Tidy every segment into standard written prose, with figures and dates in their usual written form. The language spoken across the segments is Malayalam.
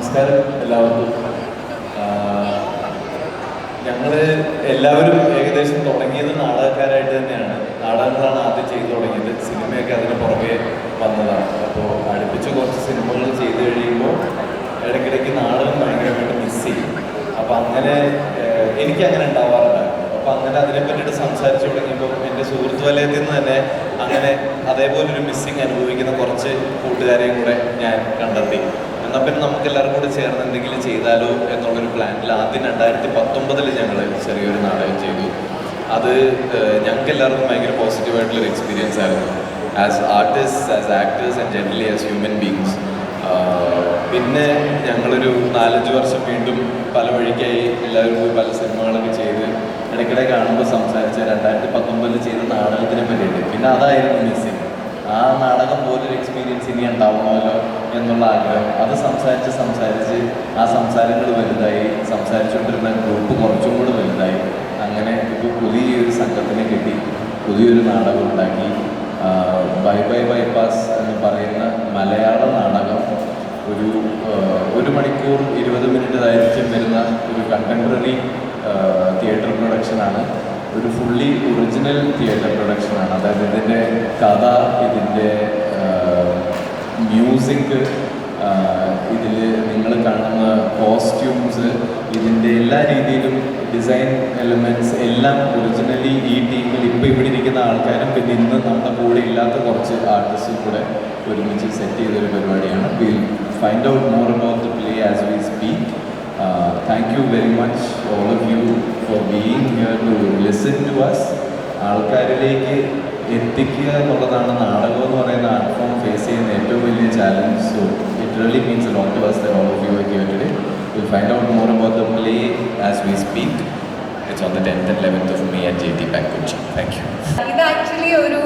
നമസ്കാരം എല്ലാവർക്കും. ഞങ്ങൾ എല്ലാവരും ഏകദേശം തുടങ്ങിയത് നാടകക്കാരായിട്ട് തന്നെയാണ്. നാടകങ്ങളാണ് ആദ്യം ചെയ്തു തുടങ്ങിയത്, സിനിമയൊക്കെ അതിന് പുറകെ വന്നതാണ്. അപ്പോൾ അടുപ്പിച്ച് കുറച്ച് സിനിമകൾ ചെയ്ത് കഴിയുമ്പോൾ ഇടയ്ക്കിടയ്ക്ക് നാടകം ഭയങ്കരമായിട്ട് മിസ് ചെയ്യും. അപ്പോൾ അങ്ങനെ എനിക്കങ്ങനെ ഉണ്ടാവാറുണ്ടായിരുന്നു. അപ്പോൾ അങ്ങനെ അതിനെ പറ്റിയിട്ട് സംസാരിച്ചു തുടങ്ങിയപ്പോൾ എൻ്റെ സുഹൃത്ത് വലയത്തിൽ നിന്ന് തന്നെ അങ്ങനെ അതേപോലൊരു മിസ്സിങ് അനുഭവിക്കുന്ന കുറച്ച് കൂട്ടുകാരെയും കൂടെ ഞാൻ കണ്ടെത്തി. എന്നാൽ പിന്നെ നമുക്ക് എല്ലാവർക്കും കൂടെ ചേർന്ന് എന്തെങ്കിലും ചെയ്താലോ എന്നുള്ളൊരു പ്ലാനിൽ ആദ്യം 2019 ഞങ്ങൾ ചെറിയൊരു നാടകം ചെയ്തു. അത് ഞങ്ങൾക്ക് എല്ലാവർക്കും ഭയങ്കര പോസിറ്റീവായിട്ടുള്ളൊരു എക്സ്പീരിയൻസ് ആയിരുന്നു, as artist, as actors and generally as human beings. പിന്നെ ഞങ്ങളൊരു 4-5 വർഷം വീണ്ടും പല വഴിക്കായി എല്ലാവരും പോയി പല സിനിമകളൊക്കെ ചെയ്ത് ഇടയ്ക്കിടെ കാണുമ്പോൾ സംസാരിച്ച 2019 ചെയ്ത നാടകത്തിനെ പറ്റിയിട്ട് പിന്നെ അതായിരുന്നു മിസ്സിങ്. ആ നാടകം പോലൊരു എക്സ്പീരിയൻസ് ഇനി ഉണ്ടാവണമല്ലോ എന്നുള്ള ആഗ്രഹം. അത് സംസാരിച്ച് ആ സംസാരങ്ങൾ വലുതായി, സംസാരിച്ചുകൊണ്ടിരുന്ന ഗ്രൂപ്പ് കുറച്ചും കൂടെ വലുതായി. അങ്ങനെ ഇപ്പോൾ പുതിയൊരു സംഘത്തിനെ കിട്ടി, പുതിയൊരു നാടകം ഉണ്ടാക്കി. ബൈ ബൈ ബൈപ്പാസ് എന്ന് പറയുന്ന മലയാള നാടകം ഒരു 1 മണിക്കൂർ 20 മിനിറ്റ് ദൈർഘ്യം വരുന്ന ഒരു കണ്ടംപററി തിയേറ്റർ പ്രൊഡക്ഷനാണ്. ഒരു ഫുള്ളി ഒറിജിനൽ തിയേറ്റർ പ്രൊഡക്ഷനാണ്. അതായത് ഇതിൻ്റെ കഥ, ഇതിൻ്റെ മ്യൂസിക്, ഇതിൽ നിങ്ങൾ കാണുന്ന കോസ്റ്റ്യൂംസ്, ഇതിൻ്റെ എല്ലാ രീതിയിലും ഡിസൈൻ എലമെൻറ്റ്സ് എല്ലാം ഒറിജിനലി ഈ ടീമിൽ ഇപ്പോൾ ഇവിടെ ഇരിക്കുന്ന ആൾക്കാരും പിന്നെ ഇന്ന് നമ്മുടെ കൂടെ ഇല്ലാത്ത കുറച്ച് ആർട്ടിസ്റ്റും കൂടെ ഒരുമിച്ച് സെറ്റ് ചെയ്തൊരു പരിപാടിയാണ്. Will find out more about the play as we speak. Thank you very much all of you for being here to listen to us. ആൾക്കാരിലേക്ക് എത്തിക്കുക എന്നുള്ളതാണ് നാടകം എന്ന് പറയുന്ന ആർട്ട് ഫോം ഫേസ് ചെയ്യുന്ന ഏറ്റവും വലിയ challenge. So it really means a lot to us that all of you are here today. We'll find out more about the play as we speak. It's on the 10th and 11th of May at JT Bank, Kochi. Thank you. ഇത് ആക്ച്വലി ഒരു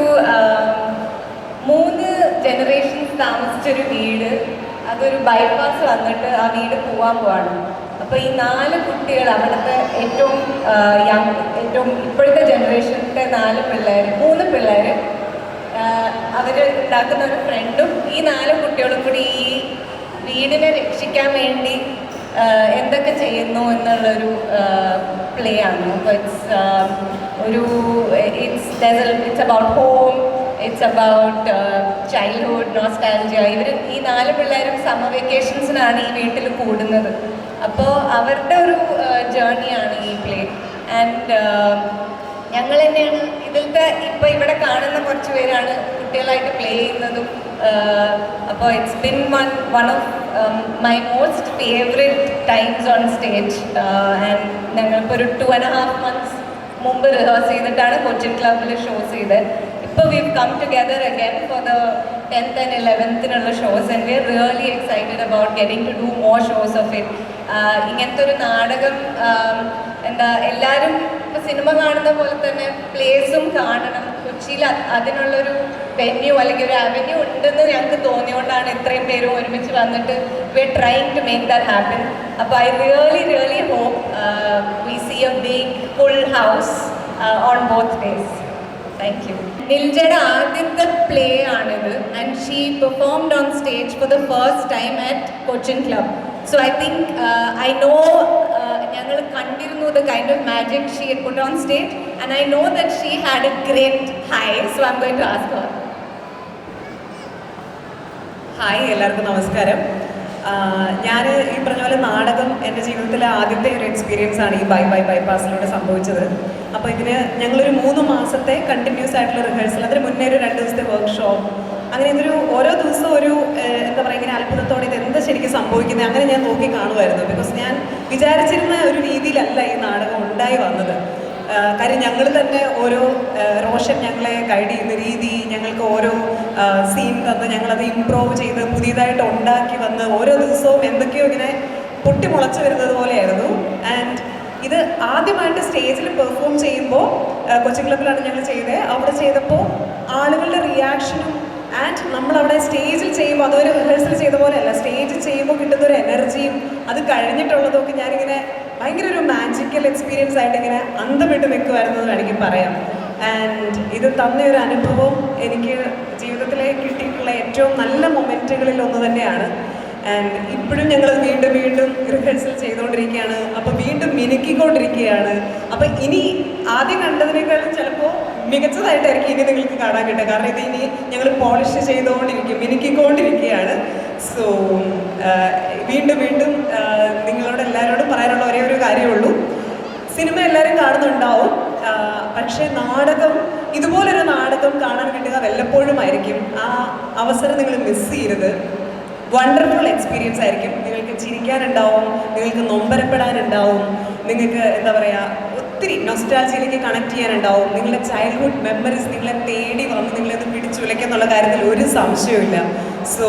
3 ജനറേഷൻസ് താമസിച്ചൊരു വീട്. അതൊരു ബൈപ്പാസ് വന്നിട്ട് ആ വീട് പോവാൻ പോവാണ്. അപ്പോൾ ഈ 4 കുട്ടികൾ, അവിടുത്തെ ഏറ്റവും ഇപ്പോഴത്തെ ജനറേഷൻ്റെ 3 പിള്ളേർ, അവർ ഉണ്ടാക്കുന്ന ഒരു ഫ്രണ്ടും ഈ 4 കുട്ടികളും കൂടി ഈ വീടിനെ രക്ഷിക്കാൻ വേണ്ടി എന്തൊക്കെ ചെയ്യുന്നു എന്നുള്ളൊരു പ്ലേ ആണ്. അപ്പോൾ it's about home, it's about childhood nostalgia. ഈ 4 പിള്ളേരും സമ്മർ വെക്കേഷൻസിനാണ് ഈ വീട്ടിൽ കൂടുന്നത്. അപ്പോൾ അവരുടെ ഒരു ജേർണിയാണ് ഈ പ്ലേ. ആൻഡ് ഞങ്ങൾ തന്നെയാണ് ഇതിലത്തെ ഇപ്പോൾ ഇവിടെ കാണുന്ന കുറച്ച് പേരാണ് കുട്ടികളായിട്ട് പ്ലേ ചെയ്യുന്നതും. അപ്പോൾ it's been one of my most favourite times on stage. And ഞങ്ങളിപ്പോൾ ഒരു 2.5 months മുമ്പ് റിഹേഴ്സ് ചെയ്തിട്ടാണ് കൊച്ചിൻ ക്ലബിൽ ഷോസ് ചെയ്തത്. ഇപ്പോൾ we've come together again for the 10th and 11th shows, and we're really excited about getting to do more shows of it. ഇങ്ങനത്തെ ഒരു നാടകം എല്ലാവരും ഇപ്പോൾ സിനിമ കാണുന്ന പോലെ തന്നെ പ്ലേസും കാണണം. കൊച്ചിയിൽ അതിനുള്ളൊരു വെന്യൂ അല്ലെങ്കിൽ ഒരു അവന്യൂ ഉണ്ടെന്ന് ഞങ്ങൾക്ക് തോന്നിയോണ്ടാണ് ഇത്രയും പേരും ഒരുമിച്ച് വന്നിട്ട് we're trying to make that happen. അപ്പോൾ I really hope we see a big full house on both days. Thank you. നിൽജയുടെ ആദ്യത്തെ പ്ലേ ആണിത്, and she performed on stage for the first time at Cochin club. So I think I know ഞങ്ങൾ കണ്ടിരുന്നു the kind of magic she had put on stage, and I know that she had a great high, so I'm going to ask her. Hi, എല്ലാവർക്കും നമസ്കാരം. ഞാൻ ഈ പറഞ്ഞ പോലെ നാടകം എൻ്റെ ജീവിതത്തിലെ ആദ്യത്തെ ഒരു എക്സ്പീരിയൻസ് ആണ് ഈ ബൈ ബൈ ബൈപ്പാസിലൂടെ സംഭവിച്ചത്. അപ്പോൾ ഇതിന് ഞങ്ങളൊരു 3 മാസത്തെ കണ്ടിന്യൂസ് ആയിട്ടുള്ള റിഹേഴ്സൽ, അതിന് മുന്നേ ഒരു 2 ദിവസത്തെ വർക്ക്ഷോപ്പ്, അങ്ങനെ ഇതൊരു ഓരോ ദിവസവും ഒരു എന്താ പറയുക, ഇങ്ങനെ അത്ഭുതത്തോടെ ഇത് എന്താ ശരിക്കും സംഭവിക്കുന്നത് അങ്ങനെ ഞാൻ നോക്കി കാണുമായിരുന്നു. ബിക്കോസ് ഞാൻ വിചാരിച്ചിരുന്ന ഒരു രീതിയിലല്ല ഈ നാടകം ഉണ്ടായി വന്നത്. കാര്യം ഞങ്ങൾ തന്നെ ഓരോ റോഷൻ ഞങ്ങളെ ഗൈഡ് ചെയ്യുന്ന രീതി, ഞങ്ങൾക്ക് ഓരോ സീൻ തന്ന് ഞങ്ങളത് ഇംപ്രൂവ് ചെയ്ത് പുതിയതായിട്ട് ഉണ്ടാക്കി വന്ന് ഓരോ ദിവസവും എന്തൊക്കെയോ ഇങ്ങനെ പൊട്ടിമുളച്ച് വരുന്നത് പോലെയായിരുന്നു. ആൻഡ് ഇത് ആദ്യമായിട്ട് സ്റ്റേജിൽ പെർഫോം ചെയ്യുമ്പോൾ കൊച്ചി ക്ലബിലാണ് ഞങ്ങൾ ചെയ്തത്. അവിടെ ചെയ്തപ്പോൾ ആളുകളുടെ റിയാക്ഷനും ആൻഡ് നമ്മളവിടെ സ്റ്റേജിൽ ചെയ്യുമ്പോൾ അതൊരു റിഹേഴ്സൽ ചെയ്ത പോലെയല്ല, സ്റ്റേജിൽ ചെയ്യുമ്പോൾ കിട്ടുന്നൊരു എനർജിയും അത് കഴിഞ്ഞിട്ടുള്ളതൊക്കെ ഞാനിങ്ങനെ ഭയങ്കര ഒരു മാജിക്കൽ എക്സ്പീരിയൻസ് ആയിട്ട് ഇങ്ങനെ അന്തമിട്ട് നിൽക്കുമായിരുന്നു എന്ന് വേണമെങ്കിൽ പറയാം. ആൻഡ് ഇത് തന്നൊരു അനുഭവം എനിക്ക് ജീവിതത്തിലെ കിട്ടിയിട്ടുള്ള ഏറ്റവും നല്ല മൊമെൻറ്റുകളിൽ ഒന്ന് തന്നെയാണ്. ആൻഡ് ഇപ്പോഴും ഞങ്ങൾ വീണ്ടും വീണ്ടും റിഹേഴ്സൽ ചെയ്തുകൊണ്ടിരിക്കുകയാണ്. അപ്പോൾ വീണ്ടും മിനുക്കിക്കൊണ്ടിരിക്കുകയാണ്. അപ്പോൾ ഇനി ആദ്യം കണ്ടതിനേക്കാളും ചിലപ്പോൾ മികച്ചതായിട്ടായിരിക്കും ഇനി നിങ്ങൾക്ക് കാണാൻ കിട്ടുക. കാരണം ഇത് ഇനി ഞങ്ങൾ പോളിഷ് ചെയ്തുകൊണ്ടിരിക്കും, മിനുക്കിക്കൊണ്ടിരിക്കുകയാണ്. സോ വീണ്ടും വീണ്ടും നിങ്ങളോട് എല്ലാവരോടും പറയാനുള്ള ഒരേ ഒരു കാര്യമുള്ളൂ, സിനിമ എല്ലാവരും കാണുന്നുണ്ടാവും, പക്ഷേ നാടകം, ഇതുപോലൊരു നാടകം കാണാൻ കിട്ടുക വല്ലപ്പോഴുമായിരിക്കും. ആ അവസരം നിങ്ങൾ മിസ് ചെയ്യരുത്. വണ്ടർഫുൾ എക്സ്പീരിയൻസ് ആയിരിക്കും. നിങ്ങൾക്ക് ചിരിക്കാനുണ്ടാവും, നിങ്ങൾക്ക് നൊമ്പരപ്പെടാനുണ്ടാവും, നിങ്ങൾക്ക് എന്താ പറയുക, ഒത്തിരി നൊസ്റ്റാൾജിയിലേക്ക് കണക്ട് ചെയ്യാനുണ്ടാവും. നിങ്ങളുടെ ചൈൽഡ്ഹുഡ് മെമ്മറീസ് നിങ്ങളെ തേടി വന്ന് നിങ്ങളത് പിടിച്ചുലയ്ക്കെന്നുള്ള കാര്യത്തിൽ ഒരു സംശയവുമില്ല. സോ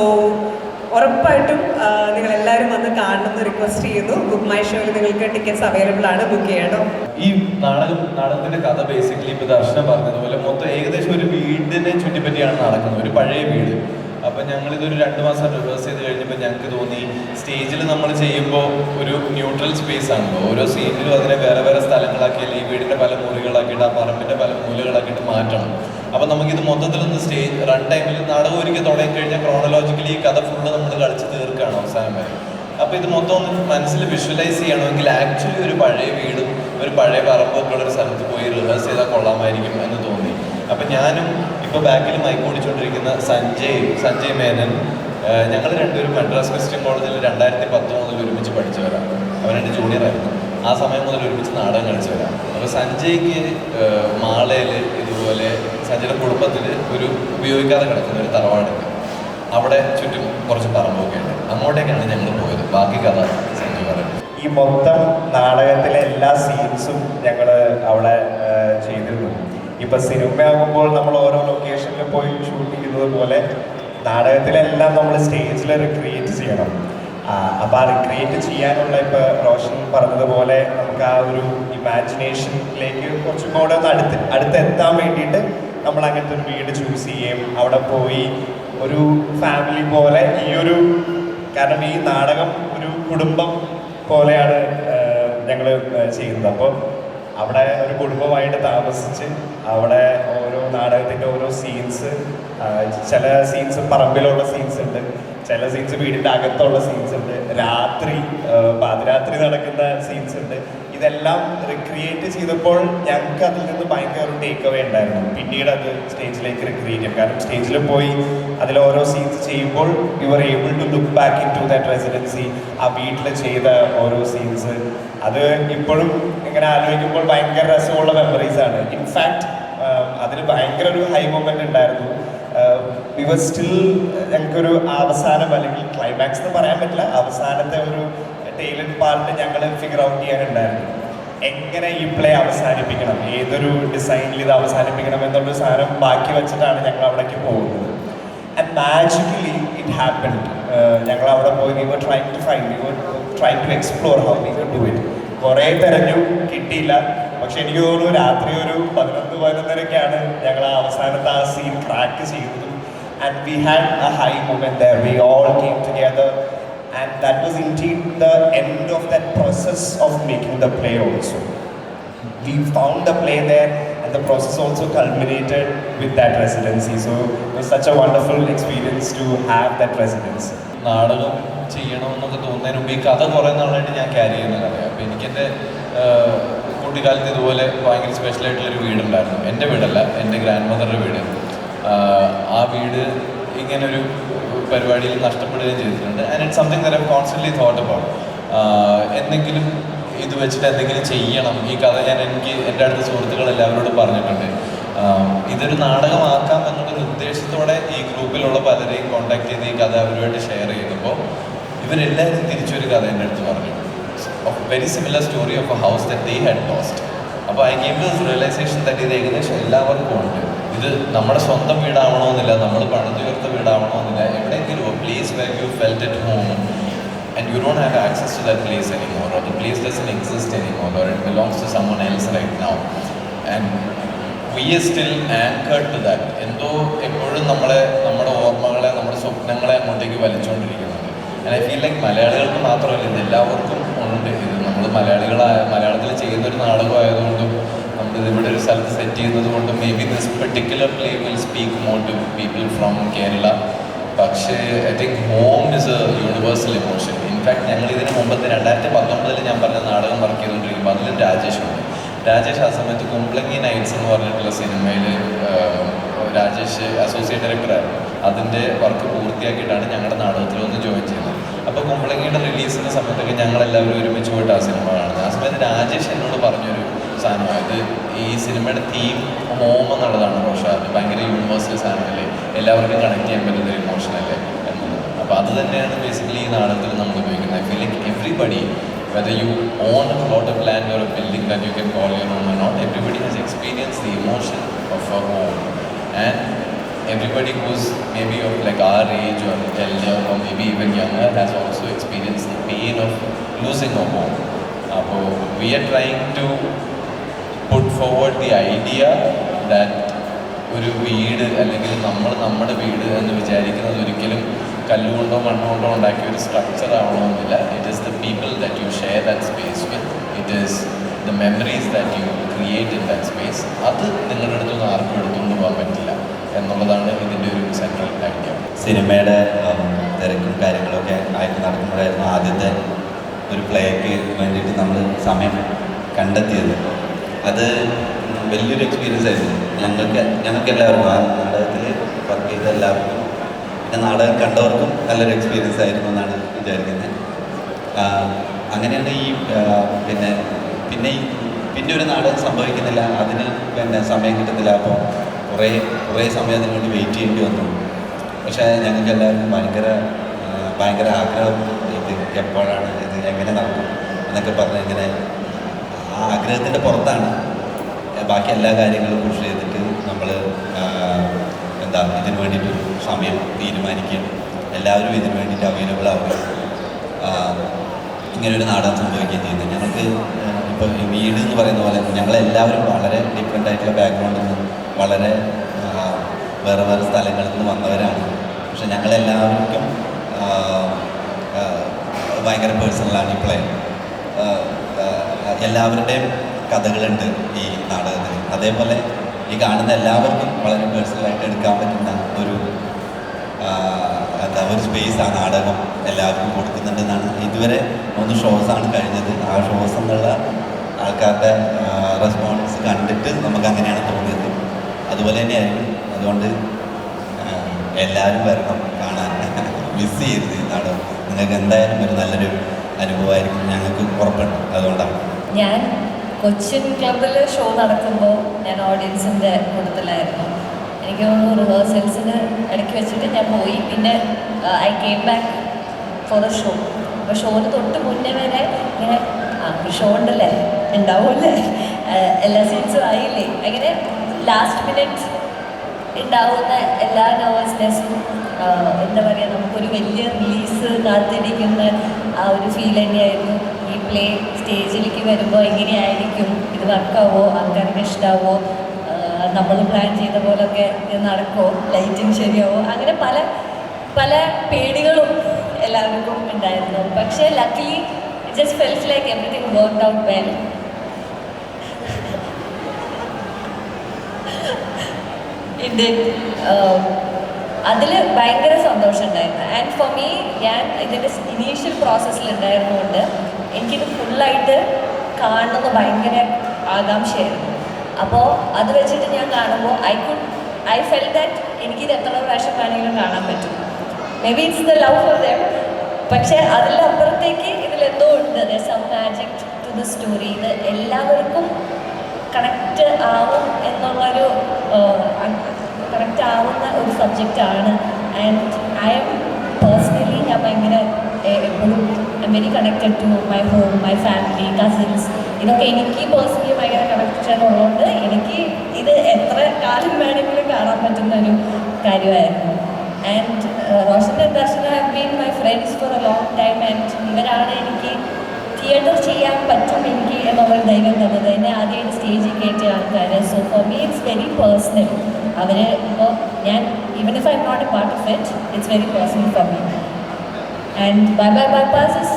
ഉറപ്പായിട്ടും നിങ്ങളെല്ലാവരും വന്ന് കാണണമെന്ന് റിക്വസ്റ്റ് ചെയ്യുന്നു. ബുക്ക് മൈ ഷോയിൽ നിങ്ങൾക്ക് ടിക്കറ്റ്സ് അവൈലബിൾ ആണ്, ബുക്ക് ചെയ്യണം. ഈ നാടകത്തിന്റെ കഥ ബേസിക്കലി ഇപ്പോൾ ദർശനം പറഞ്ഞതുപോലെ മൊത്തം ഏകദേശം ഒരു വീടിനെ ചുറ്റിപ്പറ്റിയാണ് നടക്കുന്നത്, ഒരു പഴയ വീട്. അപ്പം ഞങ്ങളിതൊരു 2 മാസം റിവേഴ്സ് ചെയ്ത് കഴിഞ്ഞപ്പോൾ ഞങ്ങൾക്ക് തോന്നി, സ്റ്റേജിൽ നമ്മൾ ചെയ്യുമ്പോൾ ഒരു ന്യൂട്രൽ സ്പേസ് ആണല്ലോ, ഓരോ സീനിലും അതിനെ വേറെ വേറെ സ്ഥലങ്ങളാക്കിയാൽ ഈ വീടിൻ്റെ പല മുറികളാക്കിയിട്ട് ആ പറമ്പിൻ്റെ പല മൂലകളാക്കിയിട്ട് മാറ്റണം. അപ്പം നമുക്കിത് മൊത്തത്തിലൊന്ന് സ്റ്റേജ് റൺ ടൈമിൽ നാടകം ഒരിക്കൽ തുടങ്ങി കഴിഞ്ഞാൽ ക്രോണോളജിക്കലി ഈ കഥ ഫുള്ള് നമ്മൾ കളിച്ച് തീർക്കുകയാണ് അവസാനം വരെ. അപ്പോൾ ഇത് മൊത്തം ഒന്ന് മനസ്സിൽ വിഷ്വലൈസ് ചെയ്യണമെങ്കിൽ ആക്ച്വലി ഒരു പഴയ വീടും ഒരു പഴയ പറമ്പൊക്കെ ഉള്ളൊരു സ്ഥലത്ത് പോയി റിഹേഴ്സ് ചെയ്താൽ കൊള്ളാമായിരിക്കും എന്ന് തോന്നി. അപ്പം ഞാനും ഇപ്പോൾ ബാക്കിൽ മൈക്ക് ഓടിച്ചുകൊണ്ടിരിക്കുന്ന സഞ്ജയ് മേനൻ, ഞങ്ങൾ രണ്ടുപേരും മദ്രാസ് ക്രിസ്ത്യൻ കോളേജിൽ 2010 മുതൽ ഒരുമിച്ച് പഠിച്ചവരാണ്. അവൻ എൻ്റെ ജൂനിയറായിരുന്നു. ആ സമയം മുതൽ ഒരുമിച്ച് നാടകം കളിച്ചവരാണ്. അപ്പോൾ സഞ്ജയ്ക്ക് മാളയിൽ ഇതുപോലെ സഞ്ജയുടെ കുടുംബത്തിൽ ഒരു ഉപയോഗിക്കാതെ കിടക്കുന്ന ഒരു തറവാടുണ്ട്. അവിടെ ചുറ്റും കുറച്ച് പറമ്പൊക്കെ ഉണ്ട്. അങ്ങോട്ടേക്കാണ് ഞങ്ങൾ പോയത്. ബാക്കി കഥ സഞ്ജയ് പറയും. ഈ മൊത്തം നാടകത്തിലെ എല്ലാ സീൻസും ഞങ്ങൾ അവിടെ ചെയ്തിരുന്നു. ഇപ്പം സിനിമയാകുമ്പോൾ നമ്മൾ ഓരോ ലൊക്കേഷനിൽ പോയി ഷൂട്ട് ചെയ്യുന്നത് പോലെ നാടകത്തിലെല്ലാം നമ്മൾ സ്റ്റേജിൽ റിക്രിയേറ്റ് ചെയ്യണം. അപ്പോൾ ആ റിക്രിയേറ്റ് ചെയ്യാനുള്ള ഇപ്പോൾ റോഷൻ പറഞ്ഞതുപോലെ നമുക്ക് ആ ഒരു ഇമാജിനേഷനിലേക്ക് കുറച്ചും കൂടെ ഒന്ന് അടുത്തെത്താൻ വേണ്ടിയിട്ട് നമ്മൾ അങ്ങനത്തെ ഒരു വീട് ചൂസ് ചെയ്യുകയും അവിടെ പോയി ഒരു ഫാമിലി പോലെ കാരണം ഈ നാടകം ഒരു കുടുംബം പോലെയാണ് ഞങ്ങൾ ചെയ്യുന്നത്. അപ്പോൾ അവിടെ ഒരു കുടുംബമായിട്ട് താമസിച്ച് അവിടെ ഓരോ നാടകത്തിൻ്റെ ഓരോ സീൻസ്, ചില സീൻസ് പറമ്പിലുള്ള സീൻസ് ഉണ്ട്, ചില സീൻസ് വീടിൻ്റെ അകത്തുള്ള സീൻസ് ഉണ്ട്, പാതിരാത്രി നടക്കുന്ന സീൻസ് ഉണ്ട്. ഇതെല്ലാം റിക്രിയേറ്റ് ചെയ്തപ്പോൾ ഞങ്ങൾക്ക് അതിൽ നിന്ന് ഭയങ്കര ഒരു ടേക്ക് അവേ ഉണ്ടായിരുന്നു. പിന്നീട് അത് സ്റ്റേജിലേക്ക് റിക്രിയേറ്റ് ചെയ്യും. കാരണം സ്റ്റേജിൽ പോയി അതിൽ ഓരോ സീൻസ് ചെയ്യുമ്പോൾ you are able to look back into that residency. ആ വീട്ടിൽ ചെയ്ത ഓരോ സീൻസ് അത് ഇപ്പോഴും ഇങ്ങനെ ആലോചിക്കുമ്പോൾ ഭയങ്കര രസമുള്ള മെമ്മറീസാണ്. ഇൻഫാക്ട് അതിൽ ഭയങ്കര ഒരു ഹൈ മൊമെൻ്റ് ഉണ്ടായിരുന്നു. വി വർ സ്റ്റിൽ, ഞങ്ങൾക്കൊരു അവസാനം അല്ലെങ്കിൽ ക്ലൈമാക്സ് എന്ന് പറയാൻ പറ്റില്ല, അവസാനത്തെ ഒരു ടൈലൻറ്റ് പാർട്ട് ഞങ്ങൾ ഫിഗർ ഔട്ട് ചെയ്യാനുണ്ടായിരുന്നു. എങ്ങനെ ഈ പ്ലേ അവസാനിപ്പിക്കണം, ഏതൊരു ഡിസൈനിൽ ഇത് അവസാനിപ്പിക്കണം എന്നുള്ളൊരു സാധനം ബാക്കി വെച്ചിട്ടാണ് ഞങ്ങൾ അവിടേക്ക് പോകുന്നത്. And magically it happened. ഞങ്ങൾ അവിടെ പോയി we were trying to explore how we could do it. കുറേ തെരഞ്ഞു, കിട്ടിയില്ല. പക്ഷെ എനിക്ക് തോന്നുന്നു രാത്രി ഒരു 11-11:30 ഞങ്ങൾ ആ അവസാനത്തെ ആ സീൻ ക്രാക്ക് ചെയ്തതും. And we had a high moment there. We all came together and that was indeed the end of that process of making the play also. We found the play there and the process also culminated with that residency. So it was such a wonderful experience to have that residency. നാടകം ചെയ്യണമെന്നൊക്കെ തോന്നുന്നതിന് മുമ്പ് ഈ കഥ കുറേ നാളായിട്ട് ഞാൻ ക്യാരി ചെയ്യുന്ന കഥയാണ്. അപ്പോൾ എനിക്കെൻ്റെ കുട്ടിക്കാലത്ത് ഇതുപോലെ ഭയങ്കര സ്പെഷ്യലായിട്ടുള്ളൊരു വീടുണ്ടായിരുന്നു. എൻ്റെ വീടല്ല, എൻ്റെ ഗ്രാൻഡ് മദറുടെ വീട്. ആ വീട് ഇങ്ങനൊരു പരിപാടിയിൽ നഷ്ടപ്പെടുകയും ചെയ്തിട്ടുണ്ട്. And it's something that I have constantly thought about. എന്തെങ്കിലും ഇത് വെച്ചിട്ട് എന്തെങ്കിലും ചെയ്യണം. ഈ കഥ ഞാൻ എൻ്റെ അടുത്ത സുഹൃത്തുക്കൾ എല്ലാവരോടും പറഞ്ഞിട്ടുണ്ട്. ഇതൊരു നാടകമാക്കാം എന്നുള്ളൊരു ഉദ്ദേശത്തോടെ ഈ ഗ്രൂപ്പിലുള്ള പലരെയും കോൺടാക്ട് ചെയ്ത് ഈ കഥ അവരുമായിട്ട് ഷെയർ ചെയ്തപ്പോൾ ഇവരെല്ലാവരും തിരിച്ചൊരു കഥ എൻ്റെ അടുത്ത് പറഞ്ഞു. Very similar story of a house that they had lost. അപ്പോൾ I gave this realisation that ഇത് ഏകദേശം എല്ലാവർക്കും ഉണ്ട്. ഇത് നമ്മുടെ സ്വന്തം വീടാവണമെന്നില്ല, നമ്മൾ പണിതുയർത്ത വീടാവണമെന്നില്ല. എവിടെയെങ്കിലും a place where you felt at home and you don't have access to that place anymore, or the place doesn't exist anymore, or it belongs to someone else right now, and we are still anchored to that. എന്തോ എപ്പോഴും നമ്മുടെ ഓർമ്മകളെ, നമ്മുടെ സ്വപ്നങ്ങളെ അങ്ങോട്ടേക്ക് വലിച്ചുകൊണ്ടിരിക്കുന്നുണ്ട്. ആൻഡ് ഐ ഫീൽ ലൈക്ക് മലയാളികൾക്ക് മാത്രമല്ല, ഇത് എല്ലാവർക്കും ഉണ്ട്. ഇത് നമ്മൾ മലയാളത്തിൽ ചെയ്യുന്നൊരു നാടകമായതുകൊണ്ടും നമ്മളിത് ഇവിടെ ഒരു സ്ഥലത്ത് സെറ്റ് ചെയ്യുന്നത് കൊണ്ടും may be this particular play will speak more to people from Kerala. പക്ഷേ I think home is a universal emotion. In fact ഞങ്ങൾ ഇതിന് മുമ്പത്തെ 2019 ഞാൻ പറഞ്ഞ നാടകം വർക്ക് ചെയ്തുകൊണ്ടിരിക്കുമ്പോൾ അതിലും രാജേഷുണ്ട്. രാജേഷ് ആ സമയത്ത് കുംബ്ലങ്ങി നൈറ്റ്സ് എന്ന് പറഞ്ഞിട്ടുള്ള സിനിമയിൽ രാജേഷ് അസോസിയേറ്റ് ഡയറക്ടറായിരുന്നു. അതിൻ്റെ വർക്ക് പൂർത്തിയാക്കിയിട്ടാണ് ഞങ്ങളുടെ നാടകത്തിൽ ഒന്ന് ജോയിൻ ചെയ്യുന്നത്. അപ്പോൾ കുംബ്ലങ്ങിയുടെ റിലീസിൻ്റെ സമയത്തൊക്കെ ഞങ്ങളെല്ലാവരും ഒരുമിച്ച് പോയിട്ട് ആ സിനിമ കാണുന്നത്. ആ സമയത്ത് രാജേഷ് എന്നോട് പറഞ്ഞൊരു സാധനമായത് ഈ സിനിമയുടെ തീം ഹോം എന്നുള്ളതാണ്. പക്ഷേ അത് ഭയങ്കര യൂണിവേഴ്സൽ സാധനമല്ലേ, എല്ലാവർക്കും കണക്ട് ചെയ്യാൻ പറ്റുന്ന ഒരു ഇമോഷനല്ലേ എന്നുള്ളത്. അപ്പോൾ അത് തന്നെയാണ് ബേസിക്കലി ഈ നാടകത്തിൽ നമ്മൾ ഉപയോഗിക്കുന്നത്. I feel like everybody, whether you own a plot of land or a building that you can call your home or not, everybody has experienced the emotion of a home. And everybody who's maybe of like our age or elder or maybe even younger has also experienced the pain of losing a home. So we are trying to put forward the idea that ഒരു വീട് അല്ലെങ്കിൽ നമ്മുടെ വീട് എന്ന് വിചാരിക്കുന്നത് ഒരിക്കലും കല്ലുകൊണ്ടോ മണ്ണുകൊണ്ടോ ഉണ്ടാക്കിയ ഒരു സ്ട്രക്ചർ ആവണമെന്നില്ല. It is the people that you share that space with. It is the memories that you create in that space. അത് നിങ്ങളുടെ അടുത്തൊന്നും ആർക്കും എടുത്തുകൊണ്ട് പോകാൻ പറ്റില്ല എന്നുള്ളതാണ് ഇതിൻ്റെ ഒരു സെൻട്രൽ ഐഡിയ. സിനിമയുടെ തിരക്കും കാര്യങ്ങളൊക്കെ ആയിട്ട് നടക്കുമ്പോഴായിരുന്നു ആദ്യത്തെ ഒരു പ്ലേക്ക് വേണ്ടിയിട്ട് നമ്മൾ സമയം കണ്ടെത്തിയത്. അത് വലിയൊരു എക്സ്പീരിയൻസ് ആയിരുന്നു ഞങ്ങൾക്ക് എല്ലാവർക്കും. ആ നാടകത്തിൽ വർക്ക് ചെയ്ത എല്ലാവർക്കും പിന്നെ നാടകം കണ്ടവർക്കും നല്ലൊരു എക്സ്പീരിയൻസ് ആയിരുന്നു എന്നാണ് വിചാരിക്കുന്നത്. അങ്ങനെയാണ് ഈ പിന്നെ ഒരു നാടകം സംഭവിക്കുന്നില്ല, അതിന് സമയം കിട്ടുന്നില്ല. അപ്പോൾ കുറേ സമയം അതിന് വേണ്ടി വെയിറ്റ് ചെയ്യേണ്ടി വന്നു. പക്ഷേ ഞങ്ങൾക്ക് എല്ലാവർക്കും ഭയങ്കര ആഗ്രഹം, ഇത് എപ്പോഴാണ്, ഇത് എങ്ങനെ നടക്കും എന്നൊക്കെ പറഞ്ഞ് ഇങ്ങനെ ആ ആഗ്രഹത്തിൻ്റെ പുറത്താണ് ബാക്കി എല്ലാ കാര്യങ്ങളും പുഷ് ചെയ്തിട്ട് നമ്മൾ ഇതിന് വേണ്ടിയിട്ടൊരു സമയം തീരുമാനിക്കുകയും എല്ലാവരും ഇതിന് വേണ്ടിയിട്ട് അവൈലബിൾ ആവുകയും ഇങ്ങനൊരു നാടകം സംഭവിക്കുകയും ചെയ്യുന്നത്. ഞങ്ങൾക്ക് ഇപ്പോൾ വീട് എന്ന് പറയുന്ന പോലെ ഞങ്ങളെല്ലാവരും വളരെ ഡിഫറെൻ്റ് ആയിട്ടുള്ള ബാക്ക്ഗ്രൗണ്ടിൽ നിന്ന് വളരെ വേറെ സ്ഥലങ്ങളിൽ നിന്ന് വന്നവരാണ്. പക്ഷെ ഞങ്ങളെല്ലാവർക്കും ഭയങ്കര പേഴ്സണലാണ് ഈ പ്ലേ. എല്ലാവരുടെയും കഥകളുണ്ട് ഈ നാടകത്തിൽ. അതേപോലെ ഈ കാണുന്ന എല്ലാവർക്കും വളരെ പേഴ്സണലായിട്ട് എടുക്കാൻ പറ്റുന്ന ഒരു സ്പേസ് ആ നാടകം എല്ലാവർക്കും കൊടുക്കുന്നുണ്ടെന്നാണ്. ഇതുവരെ 3 ഷോസാണ് കഴിഞ്ഞത്. ആ ഷോസ് എന്നുള്ള ആൾക്കാരുടെ റെസ്പോൺസ് കണ്ടിട്ട് നമുക്ക് അങ്ങനെയാണ് തോന്നിയത്. അതുപോലെ തന്നെയായിരിക്കും. അതുകൊണ്ട് എല്ലാവരും വരണം കാണാൻ, മിസ് ചെയ്യരുത് ഈ നാടകം. നിങ്ങൾക്ക് എന്തായാലും ഒരു നല്ലൊരു അനുഭവമായിരിക്കും, ഞങ്ങൾക്ക് ഉറപ്പുണ്ട്. അതുകൊണ്ടാണ് ഞാൻ കൊച്ചിൻ ക്ലബിൽ ഷോ നടക്കുമ്പോൾ ഞാൻ ഓഡിയൻസിൻ്റെ കൂട്ടത്തിലായിരുന്നു. എനിക്ക് തോന്നുന്നു റിഹേഴ്സൽസിന് ഇടയ്ക്ക് വെച്ചിട്ട് ഞാൻ പോയി. പിന്നെ I came back for a show. അപ്പോൾ ഷോന് തൊട്ട് മുന്നേ വരെ ഇങ്ങനെ ഷോ ഉണ്ടല്ലേ, ഉണ്ടാവുമല്ലേ, എല്ലാ സീൻസും ആയില്ലേ, അങ്ങനെ ലാസ്റ്റ് മിനിറ്റ് ഉണ്ടാവുന്ന എല്ലാ നെർവസ്നെസ്സും എന്താ പറയുക, നമുക്കൊരു വലിയ റിലീസ് കാത്തിരിക്കുന്ന ആ ഒരു ഫീൽ തന്നെയായിരുന്നു. ഈ പ്ലേ സ്റ്റേജിലേക്ക് വരുമ്പോൾ എങ്ങനെയായിരിക്കും, ഇത് വർക്കാവോ, ആൾക്കാർക്ക് ഇഷ്ടാവോ, നമ്മൾ പ്ലാൻ ചെയ്ത പോലൊക്കെ ഇത് നടക്കുമോ, ലൈറ്റിങ് ശരിയാവോ, അങ്ങനെ പല പല പേടികളും എല്ലാവർക്കും ഉണ്ടായിരുന്നു. പക്ഷേ luckily it just felt like everything worked out well. അതിൽ ഭയങ്കര സന്തോഷം ഉണ്ടായിരുന്നു. ആൻഡ് ഫോർ മീ, ഞാൻ ഇതിൻ്റെ ഇനീഷ്യൽ പ്രോസസ്സിലുണ്ടായിരുന്നുകൊണ്ട് എനിക്കിത് ഫുള്ളായിട്ട് കാണുന്നത് ഭയങ്കര ആകാംക്ഷയായിരുന്നു. അപ്പോൾ അത് വെച്ചിട്ട് ഞാൻ കാണുമ്പോൾ ഐ ഫെൽ ദാറ്റ് എനിക്കിത് എത്ര പ്രാവശ്യം വേണമെങ്കിലും കാണാൻ പറ്റും. Maybe it's the love for them. പക്ഷേ അതിലപ്പുറത്തേക്ക് ഇതിലെന്തോ ഉണ്ട്, some magic to the story. ഇത് എല്ലാവർക്കും കണക്റ്റ് ആവും എന്നുള്ളൊരു കണക്റ്റ് ആവുന്ന ഒരു സബ്ജക്റ്റാണ്. ആൻഡ് ഐ എം പേഴ്സണലി ഞാൻ ഭയങ്കര എപ്പോഴും I'm very connected to my home, my family, cousins. ഇതൊക്കെ എനിക്ക് പേഴ്സണലി ഭയങ്കര കണക്ഷൻ ഉള്ളതുകൊണ്ട് എനിക്ക് ഇത് എത്ര കാലം വേണമെങ്കിലും കാണാൻ പറ്റുന്ന ഒരു കാര്യമായിരുന്നു. And Roshan and Darshana have been my friends four A long time. And ഇവരാണ് എനിക്ക് തിയേറ്റർ ചെയ്യാൻ പറ്റും എനിക്ക് എന്നുള്ളൊരു ധൈര്യം തന്നത്. എന്നെ ആദ്യമായിട്ട് സ്റ്റേജിൽ കയറ്റിയ ആൾക്കാർ. So for me it's very personal. അവർ ഇപ്പോൾ ഞാൻ even if I am not a part of it, it's very personal for me. And by by bypass is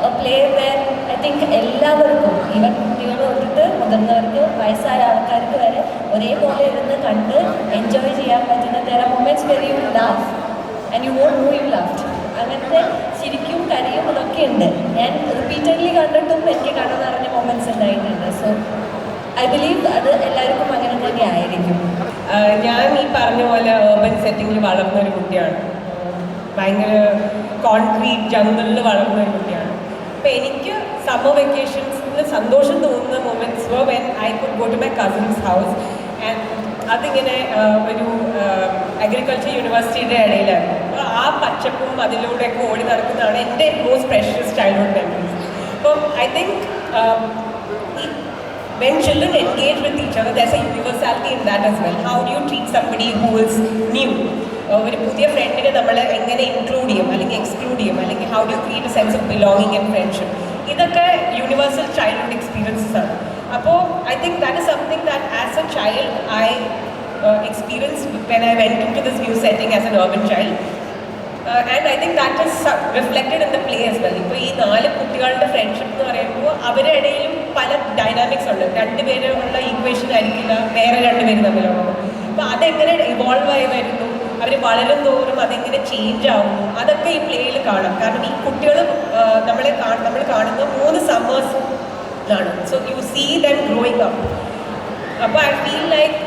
a play where I think എല്ലാവർക്കും, ഈവൻ കുട്ടികൾ തൊട്ടിട്ട് മുതിർന്നവർക്ക് വയസ്സായ ആൾക്കാർക്ക് വരെ ഒരേപോലെ ഇരുന്ന് കണ്ട് എൻജോയ് ചെയ്യാൻ പറ്റുന്ന തരം moments very you laugh and you won't know you laughed. അങ്ങനത്തെ ശരിക്കും ചിരിക്കും കരയും അതൊക്കെ ഉണ്ട്. ഞാൻ റിപ്പീറ്റഡ്ലി കണ്ടിട്ടും എനിക്ക് കണ്ണു നിറഞ്ഞ മൊമെന്റ്സ് ഉണ്ടായിട്ടുണ്ട്. സോ ഐ ബിലീവ് അത് എല്ലാവർക്കും അങ്ങനെ തന്നെ ആയിരിക്കും. ഞാൻ ഈ പറഞ്ഞ പോലെ urban സെറ്റിങ്ങിൽ വളർന്ന ഒരു കുട്ടിയാണ്. ഭയങ്കര കോൺക്രീറ്റ് ജംഗിളിൽ വളർന്ന ഒരു കുട്ടിയാണ്. അപ്പം എനിക്ക് സമ്മർ വെക്കേഷൻസിൽ സന്തോഷം തോന്നുന്ന moments when I could go to my cousins house. And അതിങ്ങനെ ഒരു അഗ്രികൾച്ചർ യൂണിവേഴ്സിറ്റിയുടെ ഇടയിലായിരുന്നു. അപ്പോൾ ആ പച്ചപ്പും അതിലൂടെയൊക്കെ ഓടി നടക്കുന്നതാണ് എൻ്റെ മോസ്റ്റ് പ്രഷ്യസ് ചൈൽഡ്ഹുഡ് മെമ്മറീസ്. അപ്പം I think when children engage with each other, there's a universality in that as well. How do you treat somebody who is new? ഒരു പുതിയ ഫ്രണ്ടിനെ നമ്മൾ എങ്ങനെ ഇൻക്ലൂഡ് ചെയ്യും അല്ലെങ്കിൽ എക്സ്ക്ലൂഡ് ചെയ്യും, അല്ലെങ്കിൽ how do create a sense of belonging and friendship, ഇതൊക്കെ യൂണിവേഴ്സൽ ചൈൽഡ്ഹുഡ് എക്സ്പീരിയൻസസ് ആണ്. അപ്പോൾ I think that is something that as a child I experience when I went into this new setting as an urban child. And I think that is reflected in the play as well. ഇപ്പോൾ ഈ 4 കുട്ടികളുടെ ഫ്രണ്ട്ഷിപ്പ് എന്ന് പറയുമ്പോൾ അവരുടെ ഇടയിലും പല ഡൈനാമിക്സ് ഉണ്ട്. 2 പേരുള്ള ഈക്വേഷൻ ആയിരിക്കില്ല വേറെ 2 പേര് തമ്മിലുള്ളത്. അപ്പോൾ അതെങ്ങനെ ഇവോൾവ് ആയി വരുന്നു, അവർ വളരും തോറും അതെങ്ങനെ ചേഞ്ച് ആവുന്നു, അതൊക്കെ ഈ പ്ലേയിൽ കാണാം. കാരണം ഈ കുട്ടികൾ നമ്മൾ കാണുന്ന 3 സമ്മേഴ്സ് ആണ്. So you see them growing up. അപ്പോൾ I feel like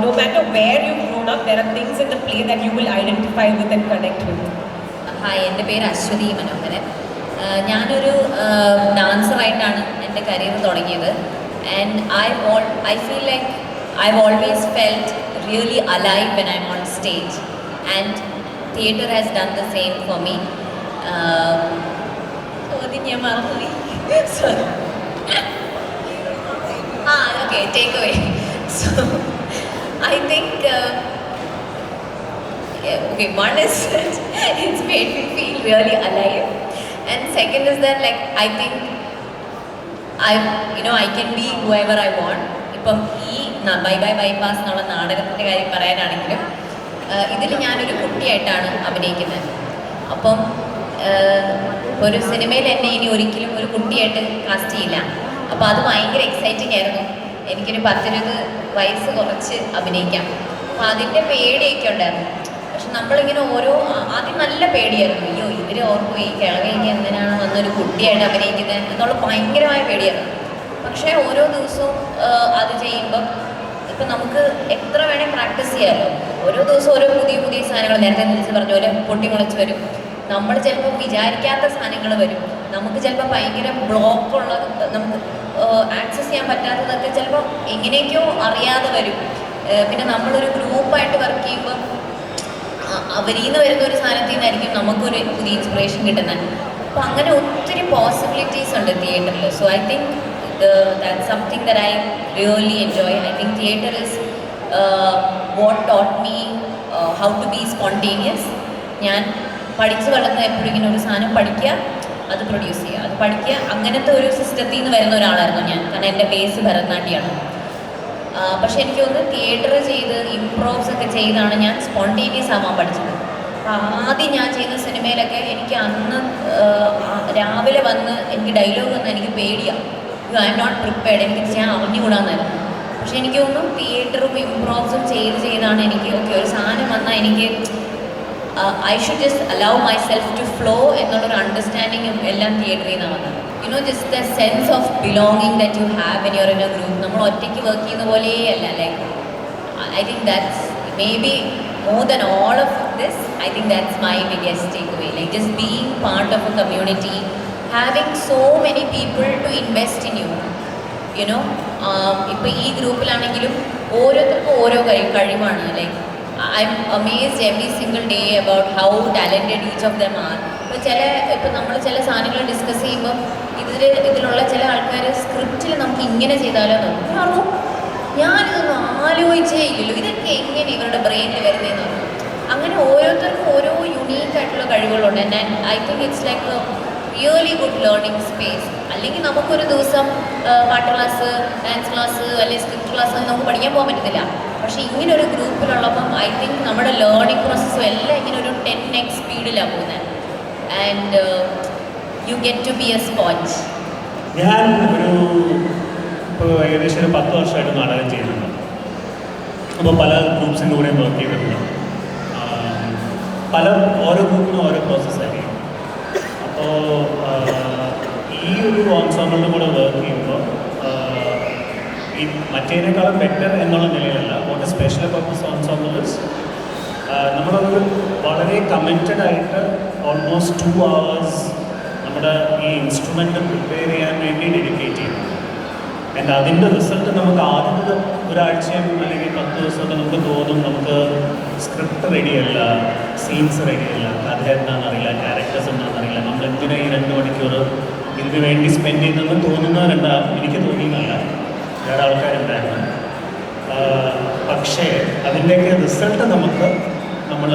no matter where you've grown up, there are things in the play that you will identify with and connect with. Hi, എൻ്റെ പേര് അശ്വതി മനോഹരൻ. ഞാനൊരു ഡാൻസറായിട്ടാണ് എൻ്റെ കരിയർ തുടങ്ങിയത്. And I feel like I've always felt really alive when I'm on stage, and theatre has done the same for me. ഞാൻ മറന്നുപോയി. Sorry. Okay, take away. So I think okay, one is it's made me feel really alive, and second is that like I think I can be whoever I want. ഇപ്പം ഈ ബൈ ബൈ ബൈപാസ് എന്നുള്ള നാടകത്തിൻ്റെ കാര്യം പറയാനാണെങ്കിലും ഇതിൽ ഞാനൊരു കുട്ടിയായിട്ടാണ് അഭിനയിക്കുന്നത്. അപ്പം ഒരു സിനിമയിൽ എന്നെ ഇനി ഒരിക്കലും ഒരു കുട്ടിയായിട്ട് കാസ്റ്റ് ചെയ്യില്ല. അപ്പോൾ അത് ഭയങ്കര എക്സൈറ്റിംഗ് ആയിരുന്നു. എനിക്കൊരു 10-20 വയസ്സ് കുറച്ച് അഭിനയിക്കാം. അപ്പോൾ അതിൻ്റെ പേടിയൊക്കെ ഉണ്ടായിരുന്നു. പക്ഷെ നമ്മളിങ്ങനെ ആദ്യം നല്ല പേടിയായിരുന്നു. അയ്യോ ഇവർ ഓർക്കും ഈ കിളവി ഇനി എന്തിനാണ് വന്നൊരു കുട്ടിയായിട്ട് അഭിനയിക്കുന്നത് എന്നുള്ള ഭയങ്കരമായ പേടിയായിരുന്നു. പക്ഷേ ഓരോ ദിവസവും അത് ചെയ്യുമ്പം ഇപ്പം നമുക്ക് എത്ര വേണേൽ പ്രാക്ടീസ് ചെയ്യാമല്ലോ. ഓരോ ദിവസവും ഓരോ പുതിയ പുതിയ സാധനങ്ങൾ, നേരത്തെ നിൽച്ച് പറഞ്ഞ പോലെ പൊട്ടിമുളച്ച് വരും. നമ്മൾ ചിലപ്പോൾ വിചാരിക്കാത്ത സാധനങ്ങൾ വരും. നമുക്ക് ചിലപ്പോൾ ഭയങ്കര ബ്ലോക്കുള്ളത്, നമുക്ക് ആക്സസ് ചെയ്യാൻ പറ്റാത്തതൊക്കെ ചിലപ്പോൾ എങ്ങനെയൊക്കെയോ അറിയാതെ വരും. പിന്നെ നമ്മളൊരു ഗ്രൂപ്പായിട്ട് വർക്ക് ചെയ്യുമ്പോൾ അവരിൽ നിന്ന് വരുന്ന ഒരു സാധനത്തിൽ നിന്നായിരിക്കും നമുക്കൊരു പുതിയ ഇൻസ്പിറേഷൻ കിട്ടുന്നത്. അപ്പോൾ അങ്ങനെ ഒത്തിരി പോസിബിലിറ്റീസ് ഉണ്ട് തിയേറ്ററിൽ. So I think that's something that I really enjoy. I think theatre is what taught me how to be spontaneous. ഞാൻ പഠിച്ചു വളർന്ന എപ്പോഴും ഇങ്ങനെ ഒരു സാധനം പഠിക്കുക, അത് പ്രൊഡ്യൂസ് ചെയ്യുക, അത് പഠിക്കുക, അങ്ങനത്തെ ഒരു സിസ്റ്റത്തിൽ നിന്ന് വരുന്ന ഒരാളായിരുന്നു ഞാൻ. കാരണം എൻ്റെ ബേസ് ഭരതനാട്യമാണ്. പക്ഷെ എനിക്ക് തോന്നുന്നു തിയേറ്റർ ചെയ്ത് ഇംപ്രോവ്സ് ഒക്കെ ചെയ്താണ് ഞാൻ സ്പോണ്ടേനിയസ് ആവാൻ പഠിച്ചത്. ആദ്യം ഞാൻ ചെയ്യുന്ന സിനിമയിലൊക്കെ എനിക്ക് അന്ന് രാവിലെ വന്ന് എനിക്ക് ഡയലോഗ് വന്ന് എനിക്ക് പേടിയാണ്. ഐ എം നോട്ട് പ്രിപ്പയർഡ്, എനിക്ക് ചെയ്യാൻ അറിഞ്ഞുകൂടാന്നായിരുന്നു. പക്ഷെ എനിക്ക് തോന്നുന്നു തിയേറ്ററും ഇംപ്രോവ്സും ചെയ്താണ് എനിക്ക് ഒരു സാധനം വന്നാൽ എനിക്ക് I should just allow myself to flow എന്നുള്ളൊരു അണ്ടർസ്റ്റാൻഡിങ്ങും എല്ലാം തിയേറ്ററിൽ നിന്നാണ് വന്നത്. Just the sense of belonging that you have when you are in a group. നമ്മൾ ഒറ്റയ്ക്ക് വർക്ക് ചെയ്യുന്ന പോലെയല്ല. Like I think that's maybe more than all of this. I think that's my biggest takeaway. Like just being part of a community, having so many people to invest in you. ഇപ്പോൾ ഈ ഗ്രൂപ്പിലാണെങ്കിലും ഓരോരുത്തർക്കും ഓരോ കഴിവാണ്. Like I M amazed every single day about how talented each of them are. ഇപ്പോൾ നമ്മൾ ചില സാധനങ്ങൾ ഡിസ്കസ് ചെയ്യുമ്പോൾ ഇതിലുള്ള ചില ആൾക്കാർ സ്ക്രിപ്റ്റിൽ നമുക്ക് ഇങ്ങനെ ചെയ്താലോ പറഞ്ഞു, ഞാനിതൊന്നും ആലോചിച്ചേ ഇല്ലല്ലോ, ഇതൊക്കെ എങ്ങനെ ഇവരുടെ ബ്രെയിനിൽ വരുന്നതെന്ന് പറഞ്ഞു. അങ്ങനെ ഓരോരുത്തർക്കും ഓരോ യുണീക്കായിട്ടുള്ള കഴിവുകളുണ്ട്. And I think it's like really good learning space. അല്ലെങ്കിൽ നമുക്കൊരു ദിവസം പാട്ട് ക്ലാസ്, ഡാൻസ് ക്ലാസ് അല്ലെങ്കിൽ സ്ക്രിപ്റ്റ് ക്ലാസ് നമുക്ക് പഠിക്കാൻ പോകാൻ പറ്റത്തില്ല. പക്ഷേ ഇങ്ങനെ ഒരു ഗ്രൂപ്പിലുള്ളപ്പം ഐ തിങ്ക് നമ്മുടെ ലേണിംഗ് പ്രോസസ്സും എല്ലാം ഇങ്ങനെ ഒരു 10x സ്പീഡിലാണ് പോകുന്നത്. And you get to be a sponge. ഞാൻ ഇപ്പോൾ ഏകദേശം ഒരു 10 വർഷമായിട്ട് നാടകം ചെയ്യുന്നുണ്ട്. അപ്പോൾ പല ഗ്രൂപ്പ്സിൻ്റെ കൂടെ വർക്ക് ചെയ്തിട്ടുണ്ട്. ഓരോ ഗ്രൂപ്പിനും ഓരോ പ്രോസസ്സായിരിക്കും. അപ്പോൾ ഈ ഒരു ഓൺസോമ്പിളിൻ്റെ കൂടെ വർക്ക് ചെയ്യുമ്പോൾ ഈ മറ്റേതിനേക്കാളും ബെറ്റർ എന്നുള്ള നിലയിലല്ല വാട്ട് സ്പെഷ്യൽ പർപ്പസ് ഓൺസോമ്പിൾസ് നമ്മളൊരു വളരെ കമ്മിറ്റഡ് ആയിട്ട് ഓൾമോസ്റ്റ് 2 hours നമ്മുടെ ഈ ഇൻസ്ട്രുമെൻ്റ് പ്രിപ്പയർ ചെയ്യാൻ വേണ്ടി ഡെഡിക്കേറ്റ് ചെയ്യും. ആൻഡ് അതിൻ്റെ റിസൾട്ട് നമുക്ക് ആദ്യത്തെ ഒരാഴ്ചയും അല്ലെങ്കിൽ 10 ദിവസമൊക്കെ നമുക്ക് തോന്നും നമുക്ക് സ്ക്രിപ്റ്റ് റെഡിയല്ല, സീൻസ് റെഡിയല്ല, കഥ എന്താണെന്ന് അറിയില്ല, ക്യാരക്ടേഴ്സ് എന്താണെന്ന് അറിയില്ല, നമ്മൾ എന്തിനാ ഈ 2 മണിക്കൂർ ഇതിന് വേണ്ടി സ്പെൻഡ് ചെയ്യുന്നതെന്ന് തോന്നുന്നവരുണ്ട്. എനിക്ക് തോന്നിയെന്നല്ല, വേറെ ആൾക്കാരുണ്ടായിരുന്നു. പക്ഷേ അതിൻ്റെയൊക്കെ റിസൾട്ട് നമ്മൾ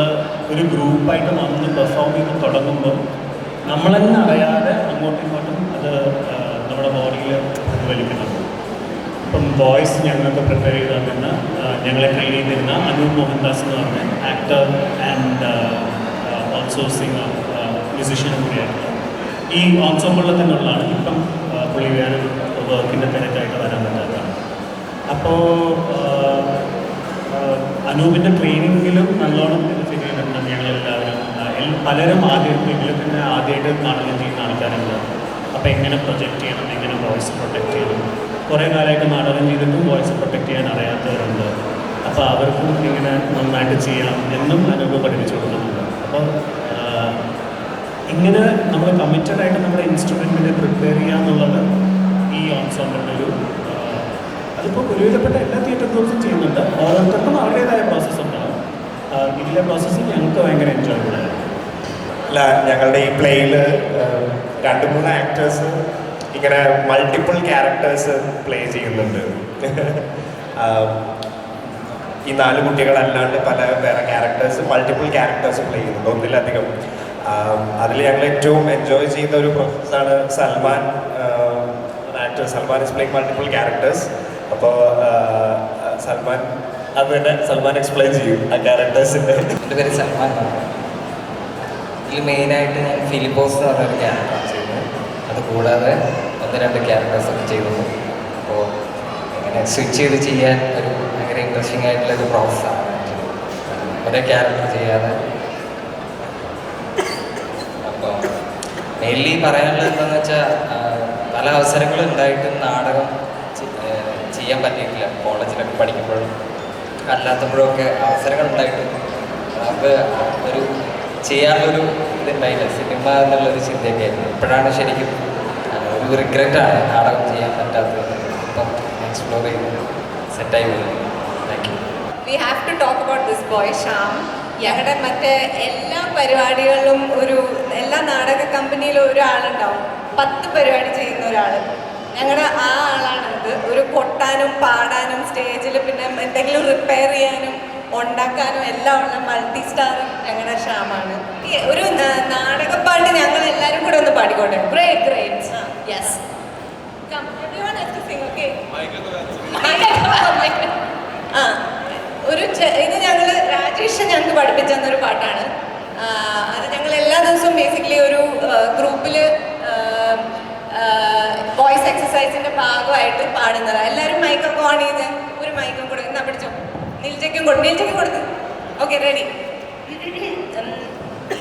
ഒരു ഗ്രൂപ്പായിട്ട് വന്ന് പെർഫോം ചെയ്ത് തുടങ്ങുമ്പോൾ നമ്മൾ തന്നെ അറിയാതെ അങ്ങോട്ടും ഇങ്ങോട്ടും അത് നമ്മുടെ ബോഡിയിൽ പ്രതിഫലിക്കുന്നുണ്ട്. ഇപ്പം വോയിസ് ഞങ്ങൾക്ക് പ്രിപ്പയർ ചെയ്ത് തന്നിരുന്ന ഞങ്ങളെ ട്രെയിൻ ചെയ്തിരുന്ന അനൂപ് മോഹൻദാസ് എന്ന് പറഞ്ഞ ആക്ടർ ആൻഡ് ഓൾസോ സിംഗർ മ്യൂസിഷ്യനും കൂടിയായിട്ടുള്ള ഈ ഓൺസോമ്പിളിൽ തന്നെയുള്ളതാണ്. ഇപ്പം പുള്ളി വേറെ വർക്കിൻ്റെ തിരക്കായിട്ട് വരാൻ പറ്റാത്തതാണ്. അപ്പോൾ അനൂപിൻ്റെ ട്രെയിനിങ്ങിലും നല്ലോണം ബെനിഫിറ്റ് ചെയ്തിട്ടുണ്ട് ഞങ്ങളെല്ലാവരും. പലരും ആദ്യമായിട്ട് നാടകം ചെയ്യുന്ന ആൾക്കാരുണ്ട്. അപ്പോൾ എങ്ങനെ പ്രൊജക്റ്റ് ചെയ്യണം, എങ്ങനെ വോയിസ് പ്രൊട്ടക്റ്റ് ചെയ്യണം, കുറേ കാലമായിട്ട് നാടകം ചെയ്തിട്ടും വോയിസ് പ്രൊട്ടക്റ്റ് ചെയ്യാൻ അറിയാത്തവരുണ്ട്. അപ്പോൾ അവർക്കും ഇങ്ങനെ നന്നായിട്ട് ചെയ്യാം എന്നും അനൂപ് പഠിപ്പിച്ചു കൊടുക്കുന്നുണ്ട്. അപ്പോൾ ഇങ്ങനെ നമ്മൾ കമ്മിറ്റഡ് ആയിട്ട് നമ്മുടെ ഇൻസ്ട്രുമെൻറ്റിനെ പ്രിപ്പയർ ചെയ്യുക എന്നുള്ളത് ഈ ഓൺസോമ്പിളിൻ്റെ ഒരു അതിപ്പോൾ ഒരുവിധപ്പെട്ട എല്ലാ തിയേറ്റർ ഗ്രൂപ്പ്സും ചെയ്യുന്നുണ്ട്. ഓരോരുത്തർക്കും അവരുടേതായ പ്രോസസ്സ് ഉണ്ടാകും. ഇതിലെ പ്രോസസ്സ് ഞങ്ങൾക്ക് ഭയങ്കര എൻജോയബിൾ ആയിരുന്നു. അല്ല, ഞങ്ങളുടെ ഈ പ്ലേയിൽ 2-3 ആക്ടേഴ്സ് ഇങ്ങനെ മൾട്ടിപ്പിൾ ക്യാരക്ടേഴ്സ് പ്ലേ ചെയ്യുന്നുണ്ട്. ഈ 4 കുട്ടികളല്ലാണ്ട് പല വേറെ ക്യാരക്ടേഴ്സ് മൾട്ടിപ്പിൾ ക്യാരക്ടേഴ്സ് പ്ലേ ചെയ്യുന്നുണ്ട്, ഒന്നിലധികം. അതിൽ ഞങ്ങൾ ഏറ്റവും എൻജോയ് ചെയ്ത ഒരു പ്രോസസ്സാണ് Salman. Actor Salman is playing multiple characters. അപ്പോൾ സൽമാൻ അത് തന്നെ സൽമാൻ എക്സ്പ്ലെയിൻ ചെയ്യും ആ ക്യാരക്ടേഴ്സിൻ്റെ. എൻ്റെ പേര് സൽമാൻ. ഇതിൽ മെയിനായിട്ട് ഞാൻ ഫിലിപ്പോസ് എന്ന് പറഞ്ഞൊരു ക്യാരക്ടറാണ് ചെയ്യുന്നത്. അതുകൂടാതെ 1-2 ക്യാരക്ടേഴ്സൊക്കെ ചെയ്തത്. അപ്പോൾ ഇങ്ങനെ സ്വിച്ച് ചെയ്ത് ചെയ്യാൻ ഒരു ഭയങ്കര ഇൻട്രസ്റ്റിംഗ് ആയിട്ടുള്ളൊരു പ്രോസസ്സാണ്. ഒരേ ക്യാരക്ടർ ചെയ്യാതെ. അപ്പോൾ മെയിൻലി പറയാനുള്ളത് എന്താണെന്ന് വെച്ചാൽ പല അവസരങ്ങളും ഉണ്ടായിട്ടും നാടകം ചെയ്യാൻ പറ്റിയിട്ടില്ല. കോളേജിലൊക്കെ പഠിക്കുമ്പോഴും അല്ലാത്തപ്പോഴൊക്കെ അവസരങ്ങൾ ഉണ്ടായിട്ടും നമുക്ക് ഒരു ചെയ്യാനുള്ളൊരു ഇതുണ്ടായില്ല. സിനിമ എന്നുള്ളൊരു ചിന്തയൊക്കെ ആയിരുന്നു. ഇപ്പോഴാണ് ശരിക്കും ഒരു റിഗ്രറ്റാണ് നാടകം ചെയ്യാൻ പറ്റാത്തത്. ഇപ്പം എക്സ്പ്ലോർ ചെയ്ത് സെറ്റായി വരുന്നത്. Thank you. We have to talk about this boy Shyam. ഞങ്ങളുടെ മറ്റേ എല്ലാ പരിപാടികളിലും എല്ലാ നാടക കമ്പനിയിലും ഒരാളുണ്ടാവും. 10 പരിപാടി ചെയ്യുന്ന ഒരാൾ. ഞങ്ങളുടെ ആ ആളാണിത്. ഒരു കൊട്ടാനും പാടാനും സ്റ്റേജിൽ പിന്നെ എന്തെങ്കിലും റിപ്പയർ ചെയ്യാനും ഉണ്ടാക്കാനും എല്ലാം ഉള്ള മൾട്ടി സ്റ്റാർ ഞങ്ങളുടെ ശ്യാമാണ്. ഒരു നാടകപ്പാട്ട് ഞങ്ങൾ എല്ലാവരും കൂടെ ഒന്ന് പാടിക്കോട്ടെ. ഗ്രേറ്റ് ഗ്രേറ്റ് യെസ് ഇത് ഞങ്ങൾ രാജേഷ് ഞങ്ങൾക്ക് പഠിപ്പിച്ചു തന്നൊരു പാട്ടാണ്. അത് ഞങ്ങൾ എല്ലാ ദിവസവും ബേസിക്കലി ഒരു ഗ്രൂപ്പിൽ വോയിസ് എക്സസൈസിന്റെ ഭാഗമായിട്ട് പാടുന്നതാണ്. എല്ലാവരും മൈക്കൊക്കെ ഓൺ ചെയ്ത് ഒരു മൈക്കും കൂടെ എന്നാ പിടിച്ചോ. നീൽച്ചയ്ക്കും കൊടുത്തു. Okay, ready.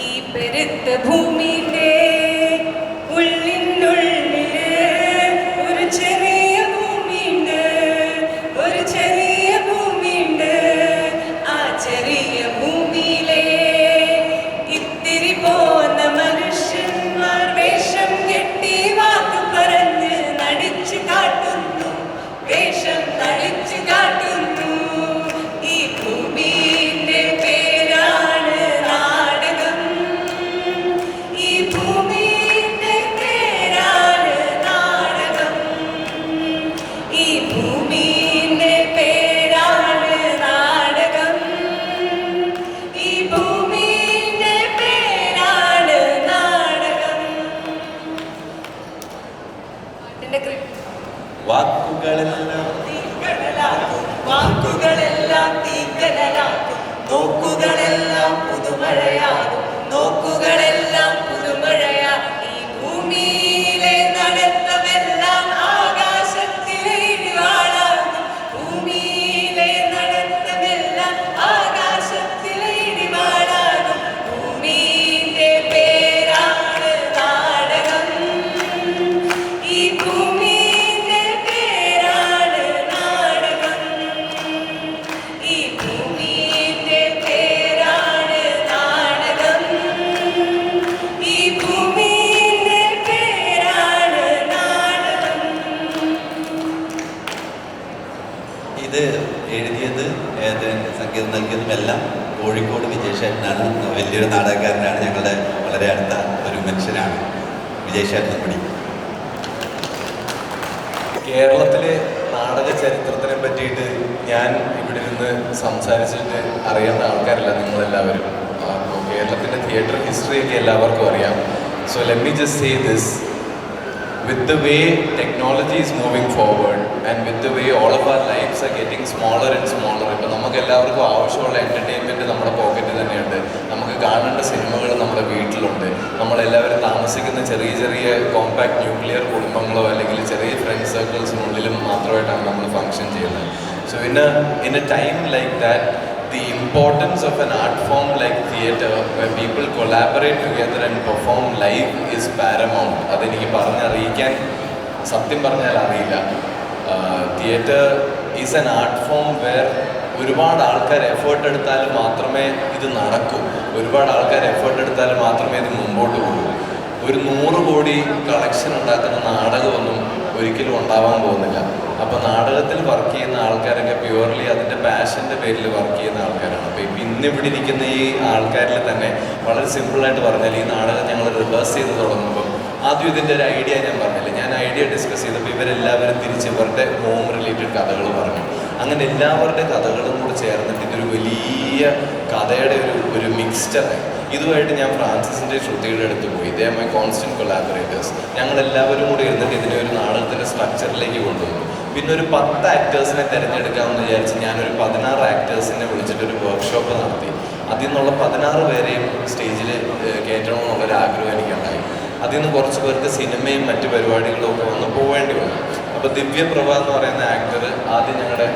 ഈ പെരുത്ത ഭൂമിയുടെ ഉള്ളിനുള്ളില് ഒരു ചെറിയ ഭൂമിയുണ്ട്, ഒരു ചെറിയ ഭൂമിയുണ്ട്. ആ ചെറിയ ഭൂമിയിലെ ഇത്തിരി പോന്ന മനുഷ്യന്മാർ വേഷം കെട്ടി വാക്ക് പറഞ്ഞ് നടിച്ചു കാട്ടുന്നു, വേഷം നടിച്ചു കാട്ടുന്നു. ഈ ഭൂമിയുടെ പേരാണ് നാടകം. ഈ ഭൂമിയുടെ പേരാണ് നാടകം. ഈ ഭൂമിയുടെ പേരാണ് നാടകം. ഈ ഭൂമിയുടെ പേരാണ് നാടകം. വാക്കുകളെല്ലാം വാക്കുകളെല്ലാം തീക്കനലാക്കും, നോക്കുകളെല്ലാം പുതുമഴയാകും, നോക്കുകളെല്ലാം പുതുമഴയാ. ഈ ഭൂമിയിലെ നടത്തമെല്ലാം ആകാശത്തിലെ ഇടിവാളാകും, ഭൂമിയിലെ നടത്തമെല്ലാം ആകാശത്തിലെ ഇടിവാളാകും. ഭൂമിയുടെ പേരാണ് നാടകം. എല്ലാം കോഴിക്കോട് വിജയശേഖരനാണ്. വലിയൊരു നാടകക്കാരനാണ്, ഞങ്ങളുടെ വളരെ അടുത്ത ഒരു മനുഷ്യനാണ് വിജയശേഖരൻ കൂടി. കേരളത്തിലെ നാടക ചരിത്രത്തിനെ പറ്റിയിട്ട് ഞാൻ ഇവിടെ നിന്ന് സംസാരിച്ചിട്ട് അറിയേണ്ട ആൾക്കാരല്ല നിങ്ങളെല്ലാവരും. അപ്പോൾ കേരളത്തിൻ്റെ തിയേറ്റർ ഹിസ്റ്ററിയൊക്കെ എല്ലാവർക്കും അറിയാം. So let me just say this, with the way technology is moving forward and with the way all of our lives are getting smaller and smaller, ഇപ്പോൾ നമുക്ക് എല്ലാവർക്കും ആവശ്യമുള്ള എൻ്റർടൈൻമെൻറ്റ് നമ്മുടെ പോക്കറ്റിൽ തന്നെയുണ്ട്. നമുക്ക് കാണേണ്ട സിനിമകൾ നമ്മുടെ വീട്ടിലുണ്ട്. നമ്മളെല്ലാവരും താമസിക്കുന്ന ചെറിയ ചെറിയ കോമ്പാക്ട് ന്യൂക്ലിയർ കുടുംബങ്ങളോ അല്ലെങ്കിൽ ചെറിയ ഫ്രണ്ട് സർക്കിൾസിനുള്ളിലും മാത്രമായിട്ടാണ് നമ്മൾ ഫങ്ഷൻ ചെയ്യുന്നത്. So in a time like that, the importance of an art form like theatre, where people collaborate together and perform live, is paramount. അതെനിക്ക് പറഞ്ഞറിയിക്കാൻ സത്യം പറഞ്ഞാൽ അറിയില്ല. Theatre is an art form where ഒരുപാട് ആൾക്കാർ എഫേർട്ട് എടുത്താൽ മാത്രമേ ഇത് നടക്കൂ. ഒരുപാട് ആൾക്കാർ എഫേർട്ട് എടുത്താൽ മാത്രമേ ഇത് മുമ്പോട്ട് പോകൂ. ഒരു 100 കോടി കളക്ഷൻ ഉണ്ടാക്കുന്ന നാടകമൊന്നും ഒരിക്കലും ഉണ്ടാവാൻ പോകുന്നില്ല. അപ്പോൾ നാടകത്തിൽ വർക്ക് ചെയ്യുന്ന ആൾക്കാരൊക്കെ പ്യുവർലി അതിൻ്റെ പാഷൻ്റെ പേരിൽ വർക്ക് ചെയ്യുന്ന ആൾക്കാരാണ്. അപ്പോൾ ഇപ്പം ഇന്നിവിടെ ഇരിക്കുന്ന ഈ ആൾക്കാരിൽ തന്നെ വളരെ സിമ്പിളായിട്ട് പറഞ്ഞാൽ, ഈ നാടകം ഞങ്ങൾ റിഹേഴ്സ് ചെയ്ത് തുടങ്ങുമ്പോൾ ആദ്യം ഇതിൻ്റെ ഒരു ഐഡിയ ഞാൻ പറഞ്ഞില്ല. ഞാൻ ഐഡിയ ഡിസ്കസ് ചെയ്തപ്പോൾ ഇവരെല്ലാവരും തിരിച്ച് ഇവരുടെ ഹോം റിലേറ്റഡ് കഥകൾ പറഞ്ഞു. അങ്ങനെ എല്ലാവരുടെ കഥകളും കൂടെ ചേർന്നിട്ട് ഇതൊരു വലിയ കഥയുടെ ഒരു മിക്സ്ചറായി. ഇതുമായിട്ട് ഞാൻ ഫ്രാൻസിസിൻ്റെ ശ്രുതിയുടെ അടുത്ത് പോയി. ഇതേ മൈ കോൺസ്റ്റൻറ്റ് കൊളാബറേറ്റേഴ്സ്. ഞങ്ങളെല്ലാവരും കൂടി ഇരുന്നിട്ട് ഇതിനെ ഒരു നാടകത്തിൻ്റെ സ്ട്രക്ചറിലേക്ക് കൊണ്ടുവന്നു. പിന്നെ ഒരു 10 ആക്ടേഴ്സിനെ തിരഞ്ഞെടുക്കാമെന്ന് വിചാരിച്ച് ഞാനൊരു 16 ആക്ടേഴ്സിനെ വിളിച്ചിട്ടൊരു വർക്ക്ഷോപ്പ് നടത്തി. അതിൽ നിന്നുള്ള 16 പേരെയും സ്റ്റേജിൽ കയറ്റണമെന്നുള്ളൊരു ആഗ്രഹം എനിക്കുണ്ടായി. അതിൽ നിന്ന് കുറച്ച് പേർക്ക് സിനിമയും മറ്റ് പരിപാടികളും ഒക്കെ വന്ന് പോവേണ്ടി വന്നു. അപ്പോൾ ദിവ്യപ്രഭ എന്ന് പറയുന്ന ആക്ടർ ആദ്യം ഞങ്ങളുടെ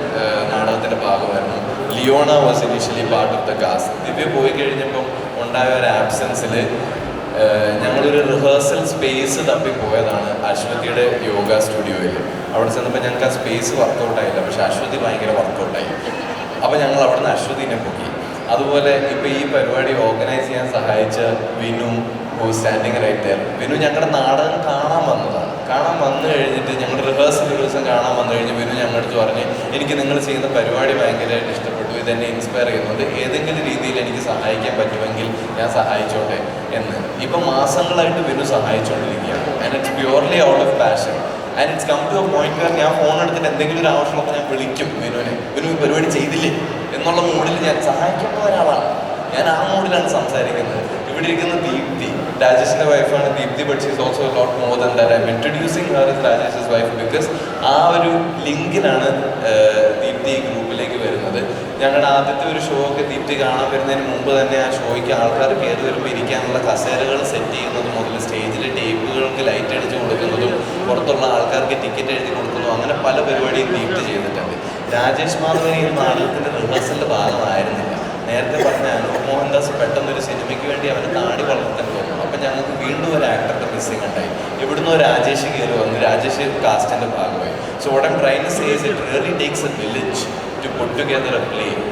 നാടകത്തിൻ്റെ ഭാഗമായിരുന്നു. Leona was initially part of the cast. Divya പോയി കഴിഞ്ഞപ്പം ഉണ്ടായ ഒരു ആബ്സെൻസിൽ ഞങ്ങളൊരു റിഹേഴ്സൽ സ്പേസ് തപ്പിപ്പോയതാണ് അശ്വതിയുടെ യോഗ സ്റ്റുഡിയോയിൽ. അവിടെ ചെന്നപ്പോൾ ഞങ്ങൾക്ക് ആ സ്പേസ് വർക്കൗട്ടായില്ല, പക്ഷെ അശ്വതി ഭയങ്കര വർക്കൗട്ടായി. അപ്പോൾ ഞങ്ങൾ അവിടെ നിന്ന് അശ്വതിനെ പൊക്കി. അതുപോലെ ഇപ്പോൾ ഈ പരിപാടി ഓർഗനൈസ് ചെയ്യാൻ സഹായിച്ച Vinu, standing right there. Vinu ഞങ്ങളുടെ നാടകം കാണാൻ വന്നതാണ്. കാണാൻ വന്നു കഴിഞ്ഞിട്ട് ഞങ്ങൾ റിഹേഴ്സൽ ഒരു ദിവസം കാണാൻ വന്നു കഴിഞ്ഞ് വിനു ഞങ്ങളുടെ അടുത്ത് പറഞ്ഞ്, എനിക്ക് നിങ്ങൾ ചെയ്യുന്ന പരിപാടി ഭയങ്കരമായിട്ട് ഇഷ്ടപ്പെട്ടു, ഇതെന്നെ ഇൻസ്പയർ ചെയ്യുന്നുണ്ട്, ഏതെങ്കിലും രീതിയിൽ എനിക്ക് സഹായിക്കാൻ പറ്റുമെങ്കിൽ ഞാൻ സഹായിച്ചോട്ടെ എന്ന്. ഇപ്പം മാസങ്ങളായിട്ട് വിനു സഹായിച്ചുകൊണ്ടിരിക്കുകയാണ്. And it's purely out of passion. And it's come to a point where ഞാൻ ഫോൺ എടുത്തിട്ട് എന്തെങ്കിലും ഒരു ആവശ്യമുള്ളപ്പോൾ ഞാൻ വിളിക്കും വിനുവിനെ. വിനു ഈ പരിപാടി ചെയ്തില്ലേ എന്നുള്ള മൂഡിൽ ഞാൻ സഹായിക്കേണ്ട ഒരാളാണ്. ഞാൻ ആ മൂഡിലാണ് സംസാരിക്കുന്നത്. ഇവിടെ ഇരിക്കുന്ന ദീപ്തി, രാജേഷിൻ്റെ വൈഫാണ് Deepthi, but she's also lot more than that. I am introducing her is Rajesh's wife because ആ ഒരു ലിങ്കിനാണ് ദീപ്തി ഈ ഗ്രൂപ്പിലേക്ക് വരുന്നത്. ഞങ്ങളുടെ ആദ്യത്തെ ഒരു ഷോ ഒക്കെ ദീപ്തി കാണാൻ വരുന്നതിന് മുമ്പ് തന്നെ ആ ഷോയ്ക്ക് ആൾക്കാർ കയറി വരുമ്പോൾ ഇരിക്കാനുള്ള കസേരകൾ സെറ്റ് ചെയ്യുന്നത് മുതൽ സ്റ്റേജിൽ ടേപ്പുകൾക്ക് ലൈറ്റ് അടിച്ച് കൊടുക്കുന്നതും പുറത്തുള്ള ആൾക്കാർക്ക് ടിക്കറ്റ് എഴുതി കൊടുക്കുന്നതും അങ്ങനെ പല പരിപാടിയും ദീപ്തി ചെയ്തിട്ടുണ്ട്. രാജേഷ് മാധവൻ ഈ നാടകത്തിൻ്റെ റിഹേഴ്സലിൻ്റെ ഭാഗമായിരുന്നില്ല. നേരത്തെ പറഞ്ഞ അനൂപ് മോഹൻദാസ് പെട്ടെന്നൊരു സിനിമയ്ക്ക് വേണ്ടി അവന് താടി വളർത്താൻ തോന്നുന്നു. അപ്പം ഞങ്ങൾക്ക് വീണ്ടും ഒരു ആക്ടറുടെ മിസ്സിംഗ് ഉണ്ടായി. ഇവിടുന്ന് രാജേഷ് കയറി വന്നു. രാജേഷ് കാസ്റ്റിൻ്റെ ഭാഗമായി. So what I'm trying to say is it really takes a village to put together a play.